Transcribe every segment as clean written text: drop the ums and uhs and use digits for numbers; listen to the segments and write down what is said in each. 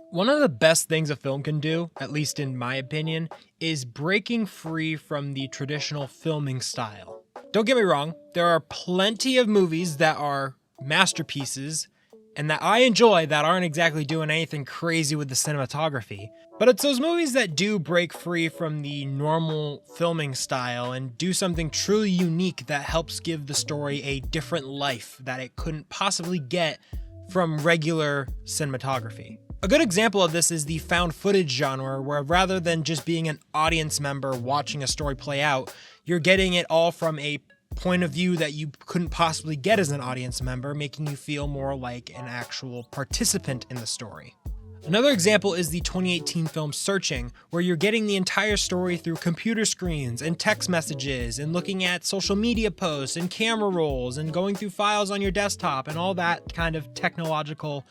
One of the best things a film can do, at least in my opinion, is breaking free from the traditional filming style. Don't get me wrong, there are plenty of movies that are masterpieces and that I enjoy that aren't exactly doing anything crazy with the cinematography. But it's those movies that do break free from the normal filming style and do something truly unique that helps give the story a different life that it couldn't possibly get from regular cinematography. A good example of this is the found footage genre, where rather than just being an audience member watching a story play out, you're getting it all from a point of view that you couldn't possibly get as an audience member, making you feel more like an actual participant in the story. Another example is the 2018 film Searching, where you're getting the entire story through computer screens and text messages and looking at social media posts and camera rolls and going through files on your desktop and all that kind of technological.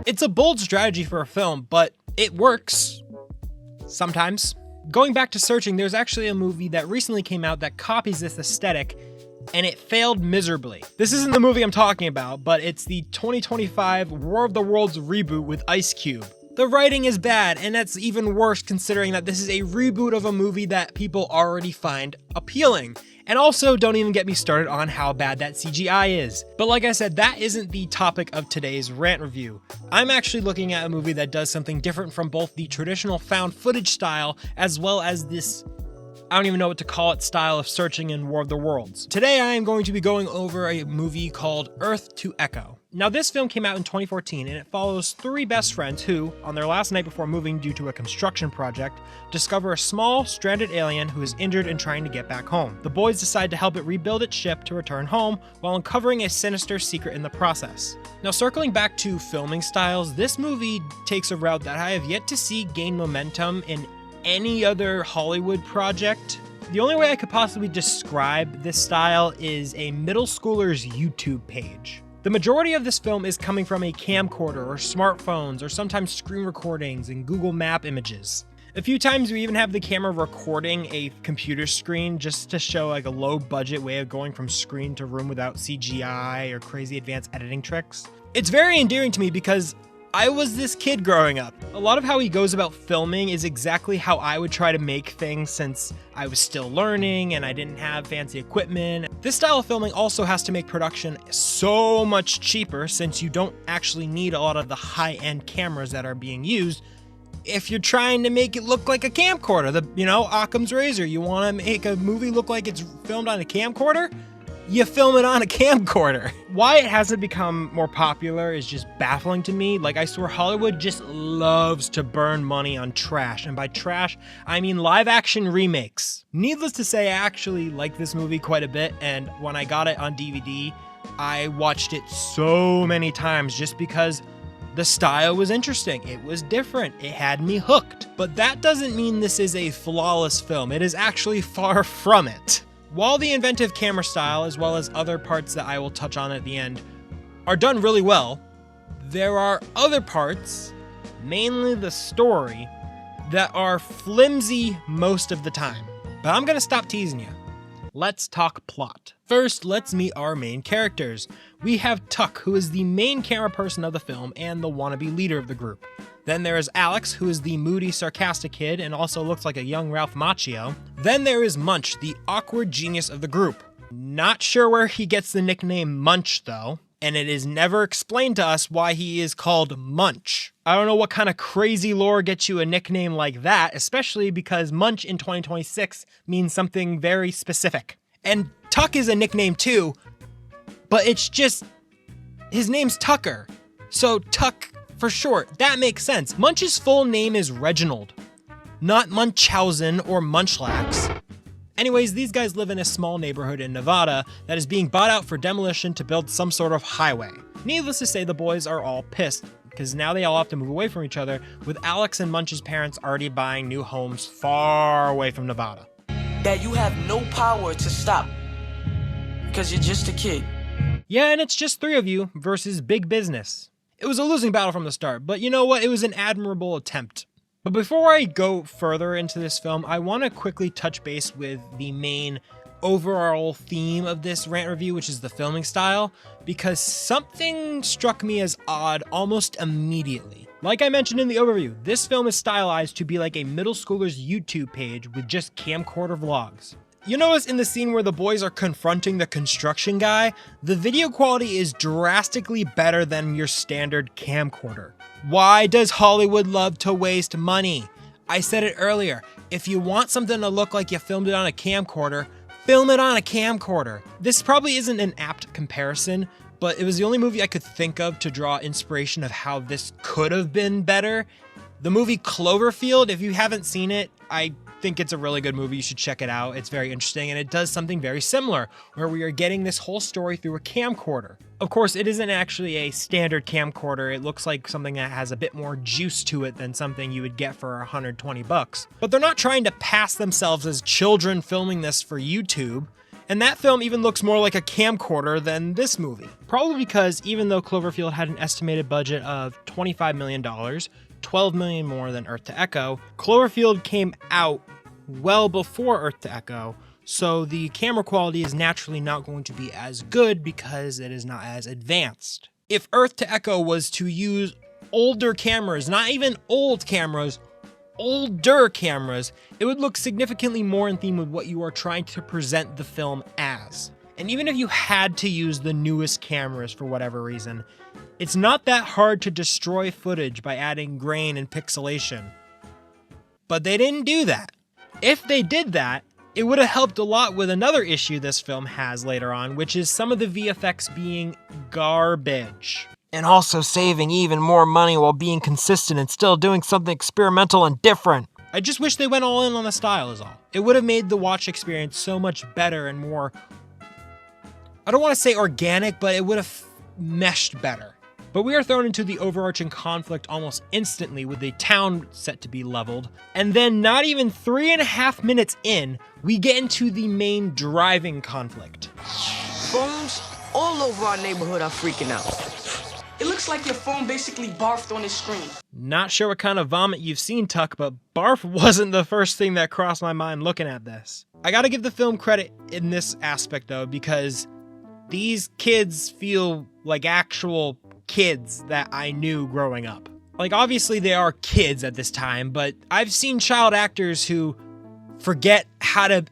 It's a bold strategy for a film, but it works. Sometimes. Going back to Searching, there's actually a movie that recently came out that copies this aesthetic, and it failed miserably. This isn't the movie I'm talking about, but it's the 2025 War of the Worlds reboot with Ice Cube. The writing is bad, and that's even worse considering that this is a reboot of a movie that people already find appealing. And also, don't even get me started on how bad that CGI is. But like I said, that isn't the topic of today's rant review. I'm actually looking at a movie that does something different from both the traditional found footage style as well as this, I don't even know what to call it, style of Searching in War of the Worlds. Today I am going to be going over a movie called Earth to Echo. Now this film came out in 2014 and it follows three best friends who, on their last night before moving due to a construction project, discover a small, stranded alien who is injured and trying to get back home. The boys decide to help it rebuild its ship to return home while uncovering a sinister secret in the process. Now circling back to filming styles, this movie takes a route that I have yet to see gain momentum in any other Hollywood project. The only way I could possibly describe this style is a middle schooler's YouTube page. The majority of this film is coming from a camcorder or smartphones or sometimes screen recordings and Google Map images. A few times we even have the camera recording a computer screen just to show like a low budget way of going from screen to room without CGI or crazy advanced editing tricks. It's very endearing to me because I was this kid growing up. A lot of how he goes about filming is exactly how I would try to make things since I was still learning and I didn't have fancy equipment. This style of filming also has to make production so much cheaper since you don't actually need a lot of the high-end cameras that are being used if you're trying to make it look like a camcorder. Occam's razor. You want to make a movie look like it's filmed on a camcorder? You film it on a camcorder. Why it hasn't become more popular is just baffling to me. Like, I swear Hollywood just loves to burn money on trash. And by trash, I mean live action remakes. Needless to say, I actually like this movie quite a bit. And when I got it on DVD, I watched it so many times just because the style was interesting. It was different. It had me hooked. But that doesn't mean this is a flawless film. It is actually far from it. While the inventive camera style, as well as other parts that I will touch on at the end, are done really well, there are other parts, mainly the story, that are flimsy most of the time. But I'm gonna stop teasing you. Let's talk plot. First, let's meet our main characters. We have Tuck, who is the main camera person of the film and the wannabe leader of the group. Then there is Alex, who is the moody, sarcastic kid and also looks like a young Ralph Macchio. Then there is Munch, the awkward genius of the group. Not sure where he gets the nickname Munch though, and it is never explained to us why he is called Munch. I don't know what kind of crazy lore gets you a nickname like that, especially because Munch in 2026 means something very specific. And Tuck is a nickname too, but it's just, his name's Tucker. So Tuck for short, that makes sense. Munch's full name is Reginald, not Munchausen or Munchlax. Anyways, these guys live in a small neighborhood in Nevada that is being bought out for demolition to build some sort of highway. Needless to say, the boys are all pissed because now they all have to move away from each other, with Alex and Munch's parents already buying new homes far away from Nevada. That you have no power to stop because you're just a kid. Yeah, and it's just three of you versus big business. It was a losing battle from the start, but you know what? It was an admirable attempt. But before I go further into this film, I want to quickly touch base with the main overall theme of this rant review, which is the filming style, because something struck me as odd almost immediately. Like I mentioned in the overview, this film is stylized to be like a middle schooler's YouTube page with just camcorder vlogs. You notice in the scene where the boys are confronting the construction guy, the video quality is drastically better than your standard camcorder. Why does Hollywood love to waste money? I said it earlier, if you want something to look like you filmed it on a camcorder, film it on a camcorder. This probably isn't an apt comparison, but it was the only movie I could think of to draw inspiration of how this could have been better. The movie Cloverfield, if you haven't seen it, I think it's a really good movie. You should check it out. It's very interesting, and it does something very similar, where we are getting this whole story through a camcorder. Of course, it isn't actually a standard camcorder. It looks like something that has a bit more juice to it than something you would get for $120. But they're not trying to pass themselves as children filming this for YouTube. And that film even looks more like a camcorder than this movie. Probably because even though Cloverfield had an estimated budget of $25 million, $12 million more than Earth to Echo, Cloverfield came out well before Earth to Echo, so the camera quality is naturally not going to be as good because it is not as advanced. If Earth to Echo was to use older cameras, not even old cameras, older cameras, it would look significantly more in theme with what you are trying to present the film as. And even if you had to use the newest cameras for whatever reason, it's not that hard to destroy footage by adding grain and pixelation. But they didn't do that. If they did that, it would have helped a lot with another issue this film has later on, which is some of the VFX being garbage. And also saving even more money while being consistent and still doing something experimental and different. I just wish they went all in on the style is all. It would have made the watch experience so much better and more, I don't want to say organic, but it would have meshed better. But we are thrown into the overarching conflict almost instantly with the town set to be leveled. And then not even 3.5 minutes in, we get into the main driving conflict. Phones all over our neighborhood are freaking out. It looks like your phone basically barfed on his screen. Not sure what kind of vomit you've seen, Tuck, but barf wasn't the first thing that crossed my mind looking at this. I gotta give the film credit in this aspect though, because these kids feel like actual kids that I knew growing up. Like, obviously they are kids at this time, but I've seen child actors who forget how to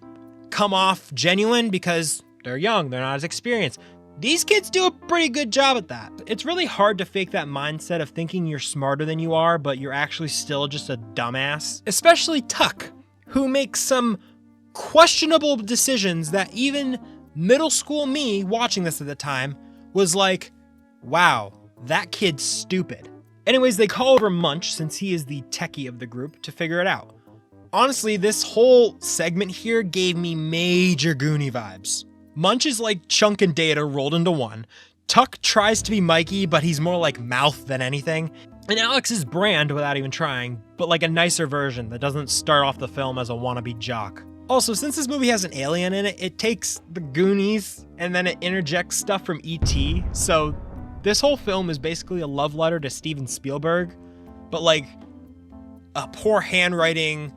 come off genuine because they're young, they're not as experienced. These kids do a pretty good job at that. It's really hard to fake that mindset of thinking you're smarter than you are, but you're actually still just a dumbass. Especially Tuck, who makes some questionable decisions that even middle school me watching this at the time was like, wow, that kid's stupid. Anyways, they call over Munch, since he is the techie of the group, to figure it out. Honestly, this whole segment here gave me major Goonie vibes. Munch is like Chunk and Data rolled into one. Tuck tries to be Mikey, but he's more like Mouth than anything. And Alex is Brand without even trying, but like a nicer version that doesn't start off the film as a wannabe jock. Also, since this movie has an alien in it, it takes the Goonies and then it interjects stuff from E.T., so this whole film is basically a love letter to Steven Spielberg, but like a poor handwriting,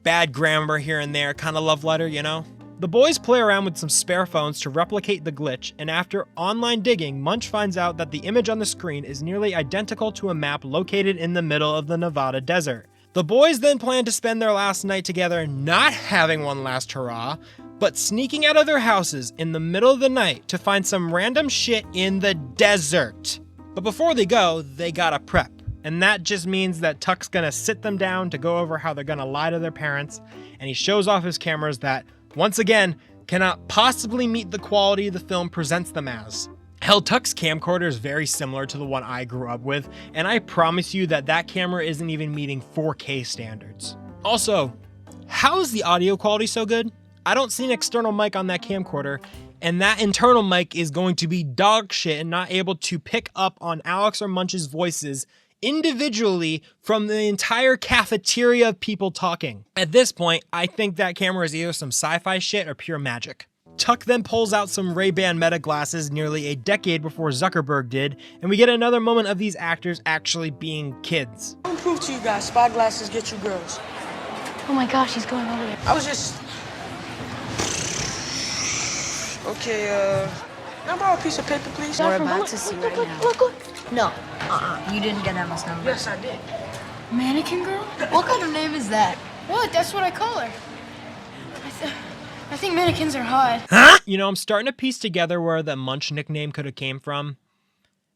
bad grammar here and there kind of love letter, you know? The boys play around with some spare phones to replicate the glitch, and after online digging, Munch finds out that the image on the screen is nearly identical to a map located in the middle of the Nevada desert. The boys then plan to spend their last night together not having one last hurrah, but sneaking out of their houses in the middle of the night to find some random shit in the desert. But before they go, they gotta prep. And that just means that Tuck's gonna sit them down to go over how they're gonna lie to their parents, and he shows off his cameras that, once again, cannot possibly meet the quality the film presents them as. Hell, Tuck's camcorder is very similar to the one I grew up with, and I promise you that that camera isn't even meeting 4K standards. Also, how is the audio quality so good? I don't see an external mic on that camcorder, and that internal mic is going to be dog shit and not able to pick up on Alex or Munch's voices individually from the entire cafeteria of people talking. At this point, I think that camera is either some sci-fi shit or pure magic. Tuck then pulls out some Ray-Ban Meta glasses nearly a decade before Zuckerberg did, and we get another moment of these actors actually being kids. I'll prove to you guys, spy glasses get you girls. Oh my gosh, he's going over there. I was just... Okay, can I borrow a piece of paper, please? We're about to see right now. No, you didn't get Emma's number. Yes, I did. Mannequin girl? What kind of name is that? What? That's what I call her. I think mannequins are hot. Huh? You know, I'm starting to piece together where the Munch nickname could have came from.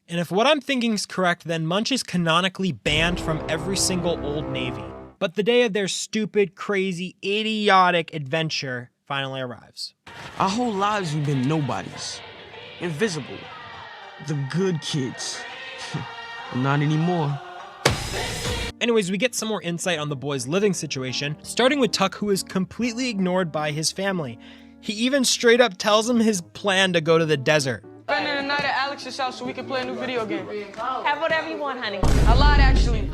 And if what I'm thinking is correct, then Munch is canonically banned from every single Old Navy. But the day of their stupid, crazy, idiotic adventure finally arrives. Our whole lives we've been nobodies. Invisible. The good kids. But not anymore. Anyways, we get some more insight on the boys' living situation, starting with Tuck, who is completely ignored by his family. He even straight up tells him his plan to go to the desert. Spending the night at Alex's house so we can play a new video game. Have whatever you want, honey. I lied, actually.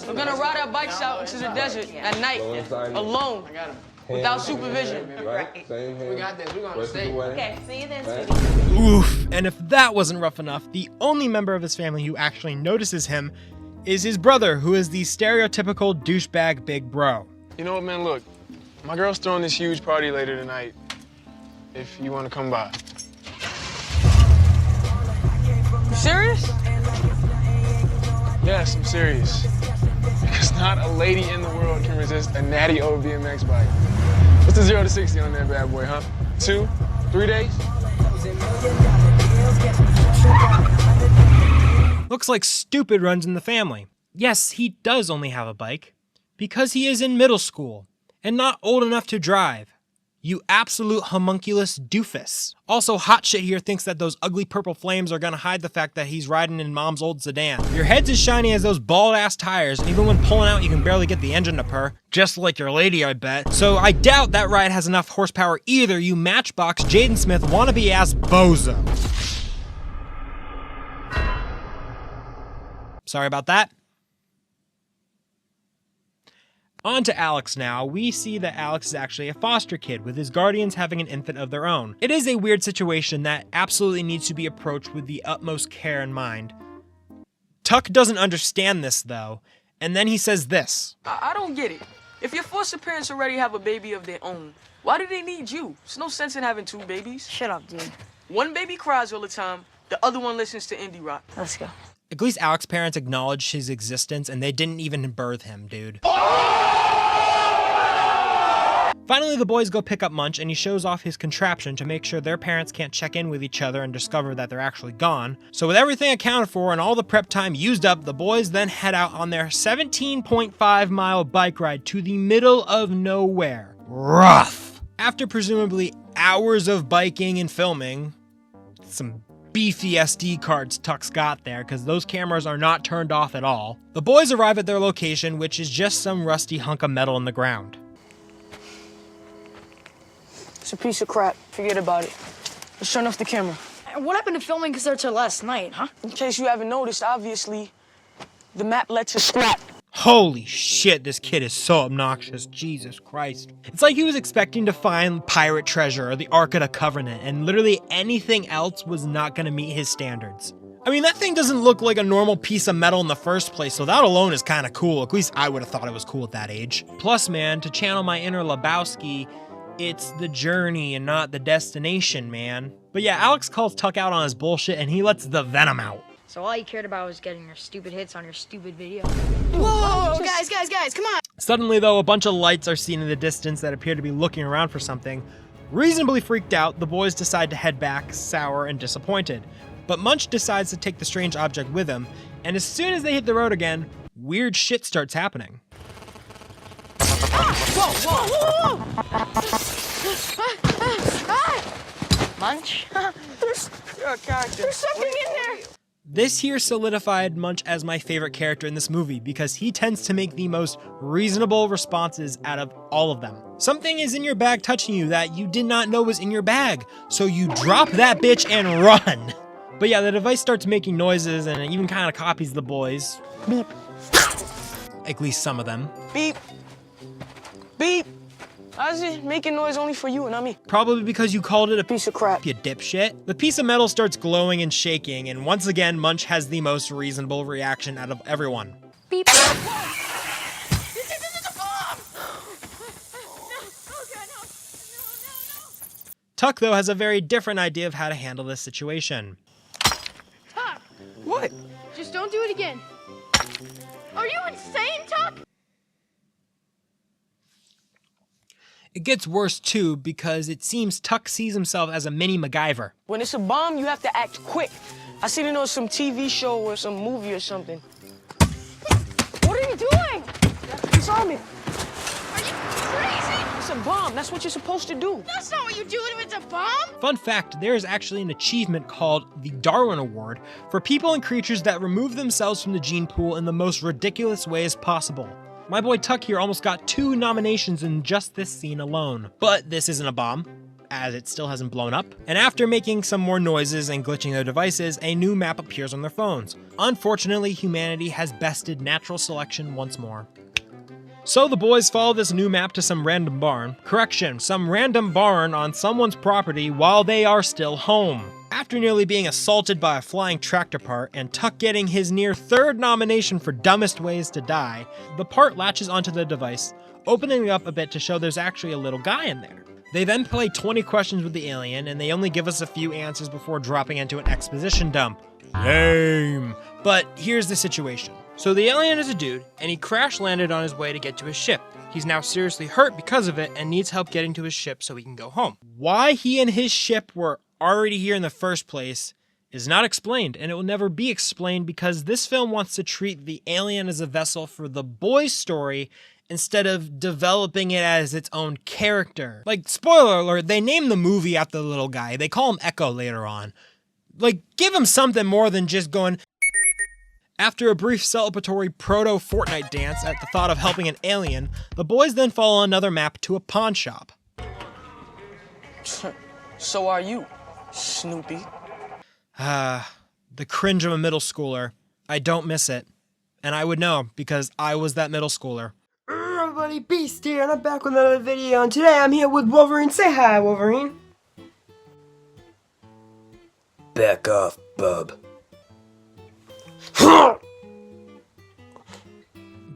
We're gonna ride our bikes out into the desert at night, alone, without supervision. We got this. We're gonna stay. Okay, see you then, sweetie. Oof. And if that wasn't rough enough, the only member of his family who actually notices him is his brother, who is the stereotypical douchebag big bro. You know what, man? Look, my girl's throwing this huge party later tonight. If you want to come by. You serious? Yes, I'm serious. Because not a lady in the world can resist a natty old BMX bike. What's the 0 to 60 on that bad boy, huh? 2, 3 days? Looks like stupid runs in the family. Yes, he does only have a bike, because he is in middle school, and not old enough to drive. You absolute homunculus doofus. Also, hot shit here thinks that those ugly purple flames are gonna hide the fact that he's riding in mom's old sedan. Your head's as shiny as those bald ass tires, and even when pulling out you can barely get the engine to purr. Just like your lady, I bet. So I doubt that ride has enough horsepower either, you Matchbox Jaden Smith wannabe ass bozo. Sorry about that. On to Alex now. We see that Alex is actually a foster kid, with his guardians having an infant of their own. It is a weird situation that absolutely needs to be approached with the utmost care in mind. Tuck doesn't understand this, though, and then he says this. I don't get it. If your foster parents already have a baby of their own, why do they need you? There's no sense in having 2 babies. Shut up, dude. One baby cries all the time, the other one listens to indie rock. Let's go. At least Alex's parents acknowledged his existence, and they didn't even birth him, dude. Finally, the boys go pick up Munch, and he shows off his contraption to make sure their parents can't check in with each other and discover that they're actually gone. So with everything accounted for and all the prep time used up, the boys then head out on their 17.5-mile bike ride to the middle of nowhere. Rough! After presumably hours of biking and filming, some beefy SD cards Tuck's got there, because those cameras are not turned off at all, the boys arrive at their location, which is just some rusty hunk of metal in the ground. It's a piece of crap. Forget about it. Let's turn off the camera. What happened to filming Caserta last night, huh? In case you haven't noticed, obviously, the map lets us scrap. Holy shit, this kid is so obnoxious. Jesus Christ. It's like he was expecting to find pirate treasure or the Ark of the Covenant, and literally anything else was not going to meet his standards. I mean, that thing doesn't look like a normal piece of metal in the first place, so that alone is kind of cool. At least I would have thought it was cool at that age. Plus, man, to channel my inner Lebowski, it's the journey and not the destination, man. But yeah, Alex calls Tuck out on his bullshit, and he lets the venom out. So all you cared about was getting your stupid hits on your stupid video. Whoa, guys, come on. Suddenly, though, a bunch of lights are seen in the distance that appear to be looking around for something. Reasonably freaked out, the boys decide to head back, sour and disappointed. But Munch decides to take the strange object with him, and as soon as they hit the road again, weird shit starts happening. Whoa! Munch? There's something in there. This here solidified Munch as my favorite character in this movie because he tends to make the most reasonable responses out of all of them. Something is in your bag touching you that you did not know was in your bag, so you drop that bitch and run. But yeah, the device starts making noises and it even kind of copies the boys. Beep. At least some of them. Beep. Beep. How's it making noise only for you and not me? Probably because you called it a Piece of crap. you dipshit. The piece of metal starts glowing and shaking, and once again, Munch has the most reasonable reaction out of everyone. Beep. Tuck, though, has a very different idea of how to handle this situation. Tuck, What? just don't do it again. Are you insane, Tuck? It gets worse, too, because it seems Tuck sees himself as a mini MacGyver. When it's a bomb, you have to act quick. I seen it on some TV show or some movie or something. What are you doing? You saw me. Are you crazy? It's a bomb. That's what you're supposed to do. That's not what you do if it's a bomb. Fun fact, there is actually an achievement called the Darwin Award for people and creatures that remove themselves from the gene pool in the most ridiculous ways possible. My boy Tuck here almost got 2 nominations in just this scene alone. But this isn't a bomb, as it still hasn't blown up. And after making some more noises and glitching their devices, a new map appears on their phones. Unfortunately, humanity has bested natural selection once more. So the boys follow this new map to some random barn. Correction, some random barn on someone's property while they are still home. After nearly being assaulted by a flying tractor part and Tuck getting his near 3rd nomination for dumbest ways to die, the part latches onto the device, opening it up a bit to show there's actually a little guy in there. They then play 20 questions with the alien, and they only give us a few answers before dropping into an exposition dump. Lame. But here's the situation. So the alien is a dude, and he crash landed on his way to get to his ship. He's now seriously hurt because of it and needs help getting to his ship so he can go home. Why he and his ship were already here in the first place is not explained, and it will never be explained because this film wants to treat the alien as a vessel for the boy's story instead of developing it as its own character. Like, spoiler alert, they name the movie after the little guy. They call him Echo later on. Like, give him something more than just going... After a brief celebratory proto-Fortnite dance at the thought of helping an alien, the boys then follow another map to a pawn shop. So are you, Snoopy. The cringe of a middle schooler. I don't miss it. And I would know, because I was that middle schooler. Everybody, Beast here, and I'm back with another video, and today I'm here with Wolverine. Say hi, Wolverine. Back off, bub.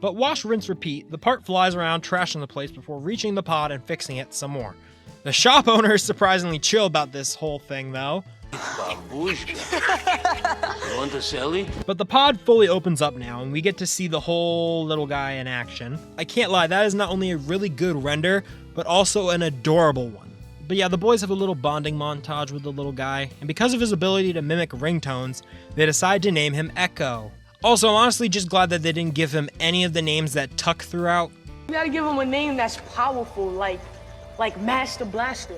But wash, rinse, repeat, the part flies around trashing the place before reaching the pod and fixing it some more. The shop owner is surprisingly chill about this whole thing, though. Babushka. You want a celly? But the pod fully opens up now, and we get to see the whole little guy in action. I can't lie, that is not only a really good render, but also an adorable one. But yeah, the boys have a little bonding montage with the little guy, and because of his ability to mimic ringtones, they decide to name him Echo. Also, I'm honestly just glad that they didn't give him any of the names that Tuck threw out. You gotta give him a name that's powerful, like Master Blaster.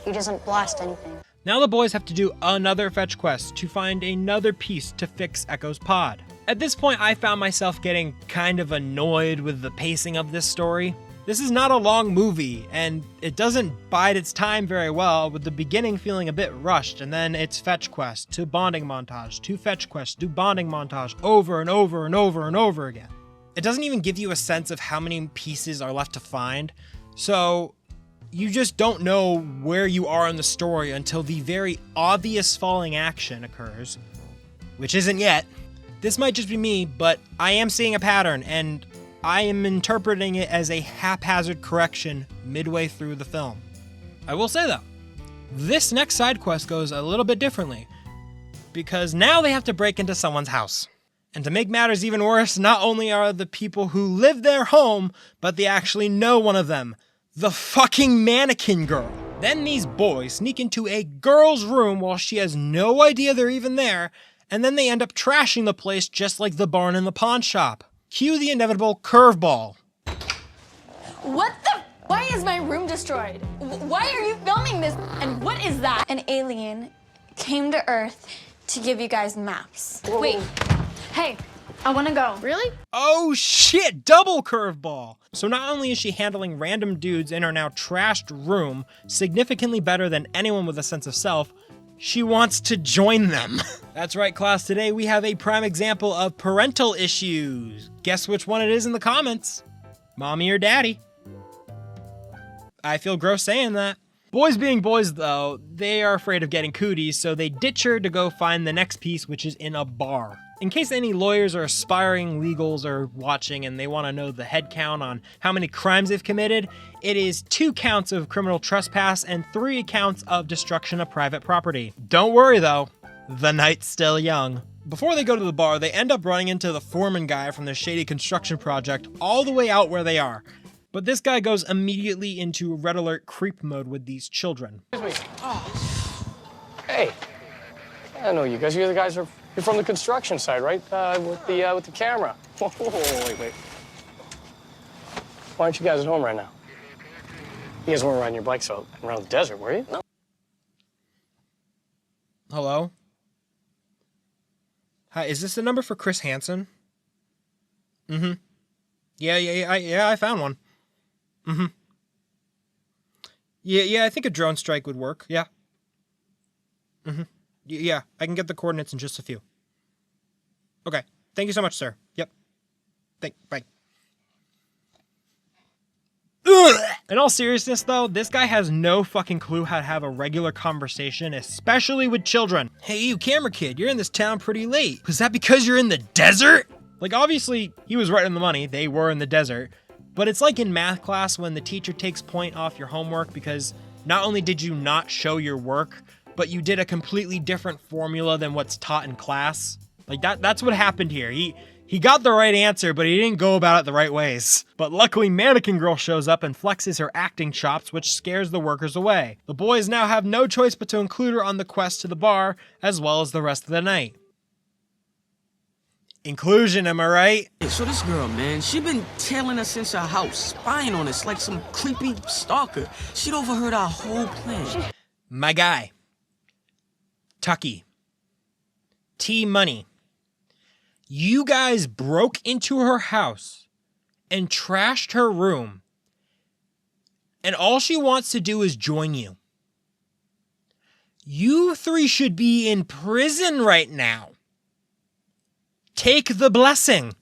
He doesn't blast anything. Now the boys have to do another fetch quest to find another piece to fix Echo's pod. At this point, I found myself getting kind of annoyed with the pacing of this story. This is not a long movie, and it doesn't bide its time very well, with the beginning feeling a bit rushed, and then it's fetch quest, to bonding montage, to fetch quest, to bonding montage, over and over and over and over again. It doesn't even give you a sense of how many pieces are left to find, so you just don't know where you are in the story until the very obvious falling action occurs, which isn't yet. This might just be me, but I am seeing a pattern, and I am interpreting it as a haphazard correction midway through the film. I will say though, this next side quest goes a little bit differently, because now they have to break into someone's house. And to make matters even worse, not only are the people who live there home, but they actually know one of them, the fucking mannequin girl. Then these boys sneak into a girl's room while she has no idea they're even there, and then they end up trashing the place just like the barn in the pawn shop. Cue the inevitable curveball. What the? Why is my room destroyed? Why are you filming this? And what is that? An alien came to Earth to give you guys maps. Whoa. Wait, hey, I wanna go. Really? Oh shit, double curveball. So not only is she handling random dudes in her now trashed room significantly better than anyone with a sense of self, she wants to join them. That's right, class. Today we have a prime example of parental issues. Guess which one it is in the comments? Mommy or daddy? I feel gross saying that. Boys being boys, though, they are afraid of getting cooties, so they ditch her to go find the next piece, which is in a bar. In case any lawyers or aspiring legals are watching and they want to know the head count on how many crimes they've committed, it is 2 counts of criminal trespass and 3 counts of destruction of private property. Don't worry, though. The night's still young. Before they go to the bar, they end up running into the foreman guy from the shady construction project all the way out where they are. But this guy goes immediately into red alert creep mode with these children. Excuse me. Oh. Hey, I know you guys. You're the guys. You're from the construction site, right? With the camera. Whoa, wait. Why aren't you guys at home right now? You guys weren't riding your bikes out around the desert, were you? No. Hello? Hi, is this the number for Chris Hansen? Mm-hmm. Yeah, I found one. Mm-hmm. Yeah, I think a drone strike would work, yeah. Mm-hmm. Yeah, I can get the coordinates in just a few. Okay, thank you so much, sir. Yep. Bye. Ugh! In all seriousness, though, this guy has no fucking clue how to have a regular conversation, especially with children. Hey, you camera kid, you're in this town pretty late. Was that because you're in the desert? Like, obviously, he was right on the money. They were in the desert. But it's like in math class when the teacher takes point off your homework because not only did you not show your work, but you did a completely different formula than what's taught in class. Like, that's what happened here. He got the right answer, but he didn't go about it the right ways. But luckily, Mannequin Girl shows up and flexes her acting chops, which scares the workers away. The boys now have no choice but to include her on the quest to the bar, as well as the rest of the night. Inclusion, am I right? So this girl, man, she been tailing us into our house, spying on us like some creepy stalker. She'd overheard our whole plan. My guy. Tucky. T-Money. You guys broke into her house and trashed her room, and all she wants to do is join you. You 3 should be in prison right now. Take the blessing.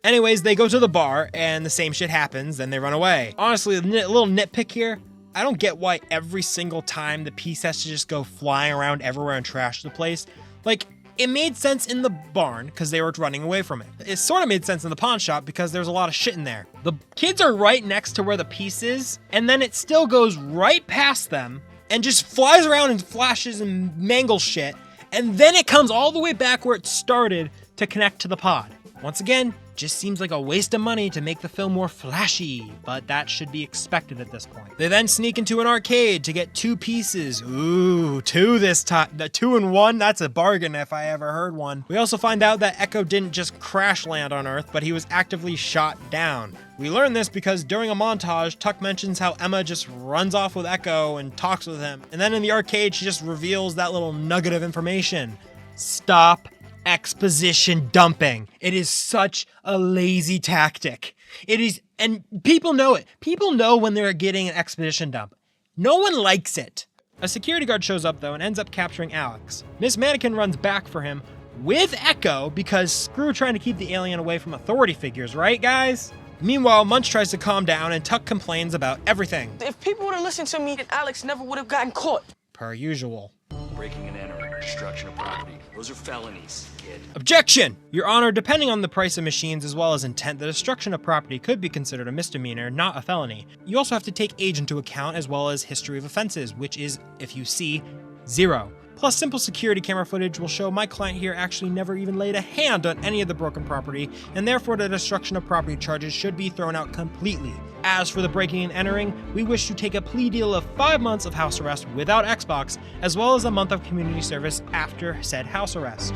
Anyways, they go to the bar, and the same shit happens, then they run away. Honestly, a little nitpick here. I don't get why every single time the piece has to just go flying around everywhere and trash the place. Like, it made sense in the barn because they were running away from it. It sort of made sense in the pawn shop because there's a lot of shit in there. The kids are right next to where the piece is, and then it still goes right past them and just flies around and flashes and mangles shit, and then it comes all the way back where it started to connect to the pod. Once again, just seems like a waste of money to make the film more flashy, but that should be expected at this point. They then sneak into an arcade to get 2 pieces. Ooh, 2 this time. The 2 in 1, that's a bargain if I ever heard one. We also find out that Echo didn't just crash land on Earth, but he was actively shot down. We learn this because during a montage, Tuck mentions how Emma just runs off with Echo and talks with him. And then in the arcade, she just reveals that little nugget of information. Stop exposition dumping. It is such a lazy tactic. It is, and people know it. People know when they're getting an exposition dump. No one likes it. A security guard shows up though and ends up capturing Alex. Miss Mannequin runs back for him with Echo because screw trying to keep the alien away from authority figures, right guys? Meanwhile, Munch tries to calm down and Tuck complains about everything. If people would have listened to me, Alex never would have gotten caught. Per usual. Breaking and entering, destruction of property. Those are felonies, kid. Objection! Your Honor, depending on the price of machines as well as intent, the destruction of property could be considered a misdemeanor, not a felony. You also have to take age into account as well as history of offenses, which is, if you see, 0. Plus, simple security camera footage will show my client here actually never even laid a hand on any of the broken property, and therefore the destruction of property charges should be thrown out completely. As for the breaking and entering, we wish to take a plea deal of 5 months of house arrest without Xbox, as well as a month of community service after said house arrest.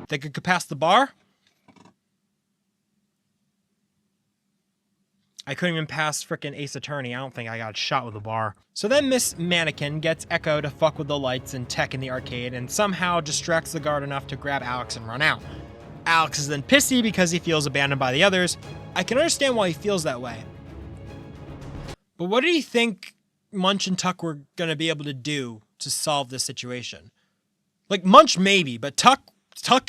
Think it could pass the bar? I couldn't even pass frickin' Ace Attorney. I don't think I got shot with a bar. So then Miss Mannequin gets Echo to fuck with the lights and tech in the arcade and somehow distracts the guard enough to grab Alex and run out. Alex is then pissy because he feels abandoned by the others. I can understand why he feels that way. But what did he think Munch and Tuck were gonna be able to do to solve this situation? Like, Munch maybe, but Tuck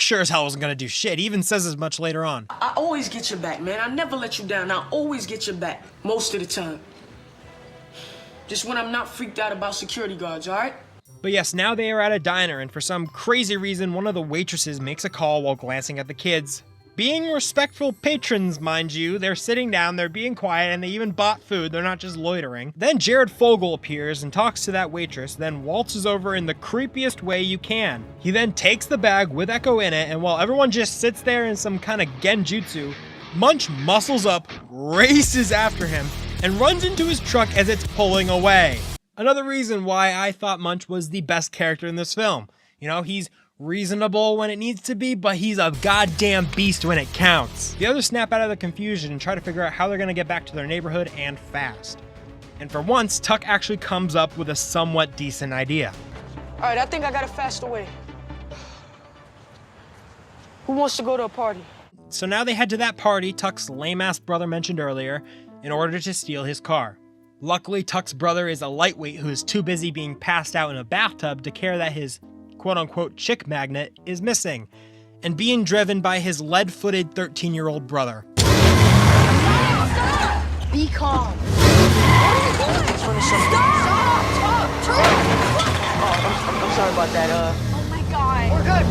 sure as hell wasn't gonna do shit. He even says as much later on. I always get your back, man. I never let you down. I always get your back, most of the time. Just when I'm not freaked out about security guards, all right? But yes, now they are at a diner, and for some crazy reason, one of the waitresses makes a call while glancing at the kids. Being respectful patrons, mind you, they're sitting down, they're being quiet, and they even bought food, they're not just loitering. Then Jared Fogle appears and talks to that waitress, then waltzes over in the creepiest way you can. He then takes the bag with Echo in it, and while everyone just sits there in some kind of genjutsu, Munch muscles up, races after him, and runs into his truck as it's pulling away. Another reason why I thought Munch was the best character in this film. You know, he's reasonable when it needs to be, but he's a goddamn beast when it counts. The others snap out of the confusion and try to figure out how they're gonna get back to their neighborhood and fast. And for once, Tuck actually comes up with a somewhat decent idea. All right, I think I got a faster way. Who wants to go to a party? So now they head to that party Tuck's lame-ass brother mentioned earlier in order to steal his car. Luckily, Tuck's brother is a lightweight who is too busy being passed out in a bathtub to care that his quote-unquote chick magnet is missing, and being driven by his lead-footed 13-year-old brother. Be calm. I'm sorry about that. Oh my god. We're good.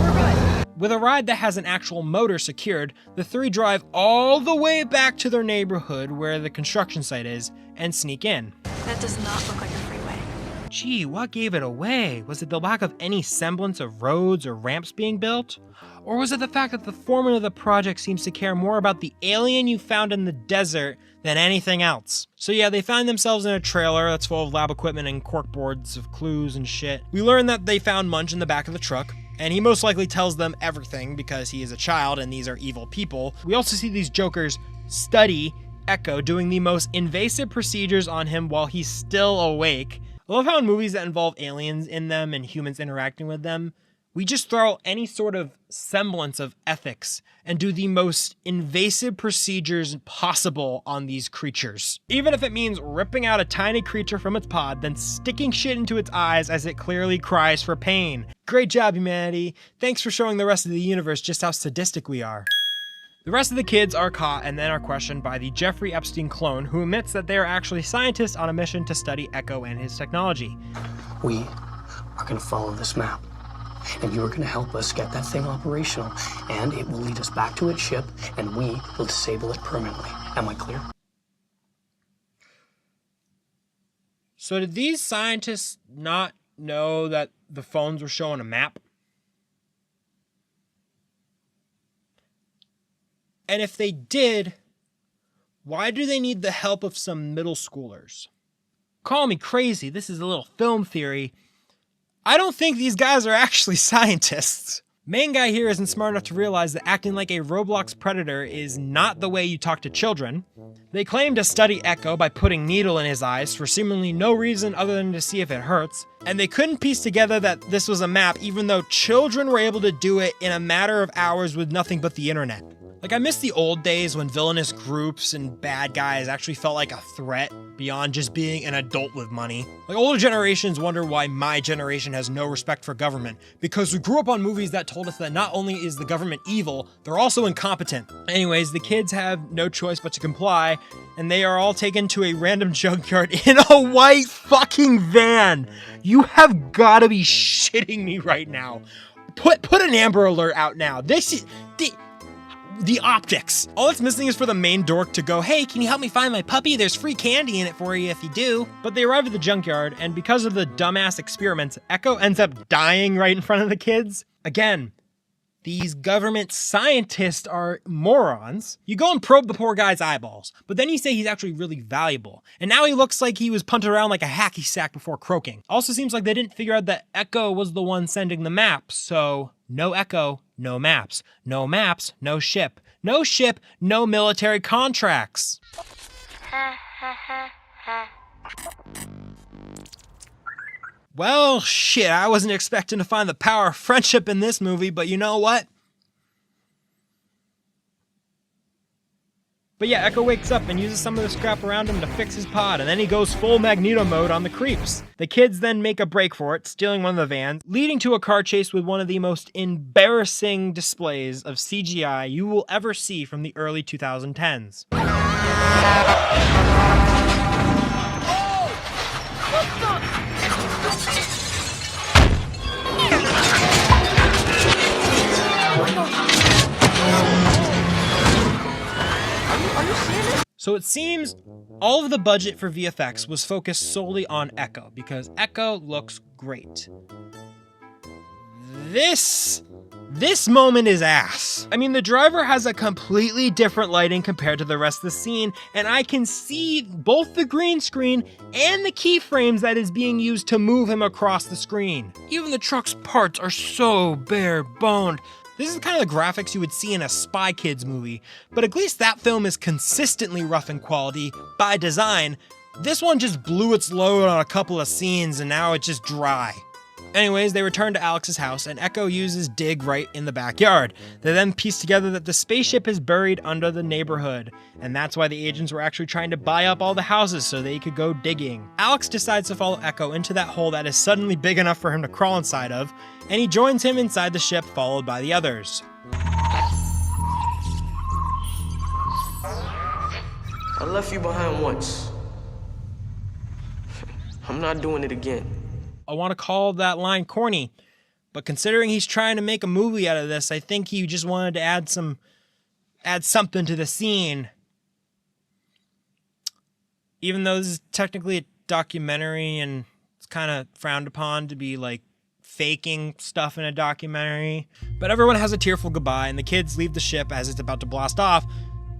With a ride that has an actual motor secured, the three drive all the way back to their neighborhood where the construction site is and sneak in. That does not look like a freeway. Gee, what gave it away? Was it the lack of any semblance of roads or ramps being built? Or was it the fact that the foreman of the project seems to care more about the alien you found in the desert than anything else? So yeah, they find themselves in a trailer that's full of lab equipment and corkboards of clues and shit. We learn that they found Munch in the back of the truck, and he most likely tells them everything because he is a child and these are evil people. We also see these jokers study Echo doing the most invasive procedures on him while he's still awake. I love how in movies that involve aliens in them and humans interacting with them, we just throw any sort of semblance of ethics and do the most invasive procedures possible on these creatures. Even if it means ripping out a tiny creature from its pod, then sticking shit into its eyes as it clearly cries for pain. Great job, humanity. Thanks for showing the rest of the universe just how sadistic we are. The rest of the kids are caught and then are questioned by the Jeffrey Epstein clone, who admits that they are actually scientists on a mission to study Echo and his technology. We are going to follow this map, and you are going to help us get that thing operational, and it will lead us back to its ship, and we will disable it permanently. Am I clear? So did these scientists not know that the phones were showing a map? And if they did, why do they need the help of some middle schoolers? Call me crazy, this is a little film theory. I don't think these guys are actually scientists. Main guy here isn't smart enough to realize that acting like a Roblox predator is not the way you talk to children. They claim to study Echo by putting needle in his eyes for seemingly no reason other than to see if it hurts, and they couldn't piece together that this was a map even though children were able to do it in a matter of hours with nothing but the internet. Like, I miss the old days when villainous groups and bad guys actually felt like a threat beyond just being an adult with money. Like, older generations wonder why my generation has no respect for government, because we grew up on movies that told us that not only is the government evil, they're also incompetent. Anyways, the kids have no choice but to comply, and they are all taken to a random junkyard in a white fucking van. You have gotta be shitting me right now. Put an Amber Alert out now. This is... The optics. All it's missing is for the main dork to go, hey, can you help me find my puppy? There's free candy in it for you if you do. But they arrive at the junkyard, and because of the dumbass experiments, Echo ends up dying right in front of the kids. Again, these government scientists are morons. You go and probe the poor guy's eyeballs, but then you say he's actually really valuable. And now he looks like he was punted around like a hacky sack before croaking. Also seems like they didn't figure out that Echo was the one sending the maps, so no Echo, no maps. No maps, no ship. No ship, no military contracts. Well, shit, I wasn't expecting to find the power of friendship in this movie, but you know what? But yeah, Echo wakes up and uses some of the scrap around him to fix his pod, and then he goes full Magneto mode on the creeps. The kids then make a break for it, stealing one of the vans, leading to a car chase with one of the most embarrassing displays of CGI you will ever see from the early 2010s. So it seems all of the budget for VFX was focused solely on Echo because Echo looks great. This moment is ass. I mean, the driver has a completely different lighting compared to the rest of the scene, and I can see both the green screen and the keyframes that is being used to move him across the screen. Even the truck's parts are so bare-boned. This is kind of the graphics you would see in a Spy Kids movie, but at least that film is consistently rough in quality by design. This one just blew its load on a couple of scenes and now it's just dry. Anyways, they return to Alex's house and Echo uses Dig right in the backyard. They then piece together that the spaceship is buried under the neighborhood, and that's why the agents were actually trying to buy up all the houses so they could go digging. Alex decides to follow Echo into that hole that is suddenly big enough for him to crawl inside of, and he joins him inside the ship followed by the others. I left you behind once. I'm not doing it again. I want to call that line corny, but considering he's trying to make a movie out of this, I think he just wanted to add something to the scene. Even though this is technically a documentary and it's kind of frowned upon to be like faking stuff in a documentary, but everyone has a tearful goodbye and the kids leave the ship as it's about to blast off.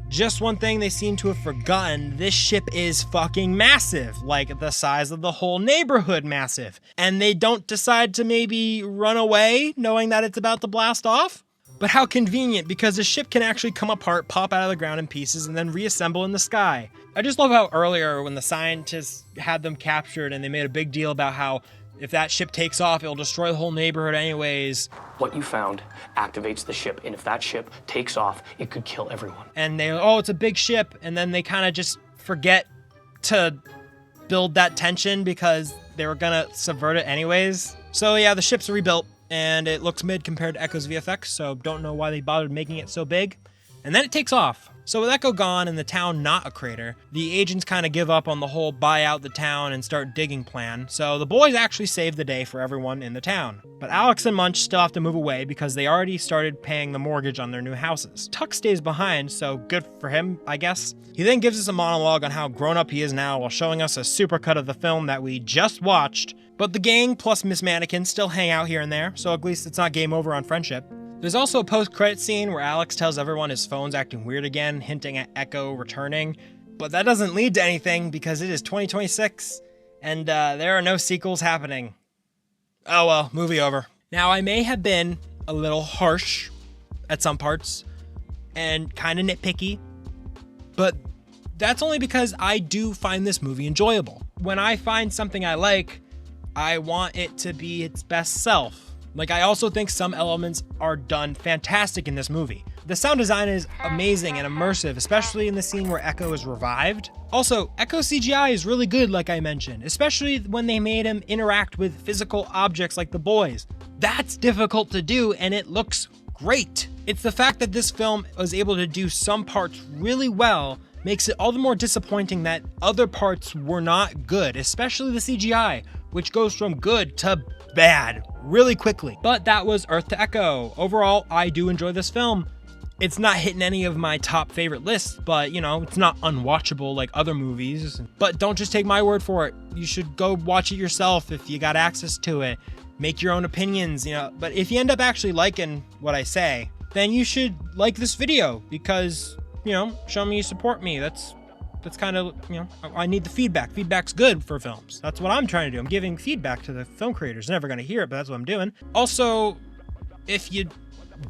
Just one thing they seem to have forgotten, this ship is fucking massive, like the size of the whole neighborhood massive. And they don't decide to maybe run away knowing that it's about to blast off? But how convenient, because the ship can actually come apart, pop out of the ground in pieces, and then reassemble in the sky. I just love how earlier when the scientists had them captured and they made a big deal about how if that ship takes off, it'll destroy the whole neighborhood anyways. What you found activates the ship, and if that ship takes off, it could kill everyone. And they, oh, it's a big ship, and then they kind of just forget to build that tension because they were gonna subvert it anyways. So yeah, the ship's rebuilt, and it looks mid compared to Echo's VFX, so don't know why they bothered making it so big. And then it takes off. So with Echo gone and the town not a crater, the agents kind of give up on the whole buy out the town and start digging plan, so the boys actually save the day for everyone in the town. But Alex and Munch still have to move away because they already started paying the mortgage on their new houses. Tuck stays behind, so good for him, I guess. He then gives us a monologue on how grown up he is now while showing us a supercut of the film that we just watched, but the gang plus Miss Mannequin still hang out here and there, so at least it's not game over on friendship. There's also a post-credit scene where Alex tells everyone his phone's acting weird again, hinting at Echo returning. But that doesn't lead to anything because it is 2026 and there are no sequels happening. Oh well, movie over. Now I may have been a little harsh at some parts and kind of nitpicky, but that's only because I do find this movie enjoyable. When I find something I like, I want it to be its best self. Like, I also think some elements are done fantastic in this movie. The sound design is amazing and immersive, especially in the scene where Echo is revived. Also, Echo's CGI is really good, like I mentioned, especially when they made him interact with physical objects like the boys. That's difficult to do, and it looks great. It's the fact that this film was able to do some parts really well makes it all the more disappointing that other parts were not good, especially the CGI, which goes from good to bad really quickly. But that was Earth to Echo. Overall, I do enjoy this film. It's not hitting any of my top favorite lists, but you know, it's not unwatchable like other movies. But don't just take my word for it. You should go watch it yourself if you got access to it. Make your own opinions, you know. But if you end up actually liking what I say, then you should like this video because, you know, show me you support me. That's kind of, you know, I need the feedback. Feedback's good for films. That's what I'm trying to do. I'm giving feedback to the film creators. They're never going to hear it, but that's what I'm doing. Also, if you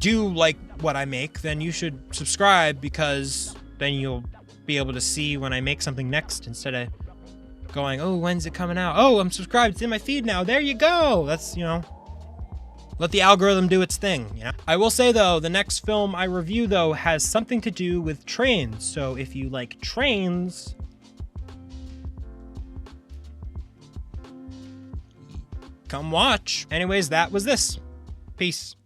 do like what I make, then you should subscribe because then you'll be able to see when I make something next instead of going, oh, when's it coming out? Oh, I'm subscribed. It's in my feed now. There you go. That's, you know, let the algorithm do its thing, you know? I will say though, the next film I review though has something to do with trains. So if you like trains, come watch. Anyways, that was this. Peace.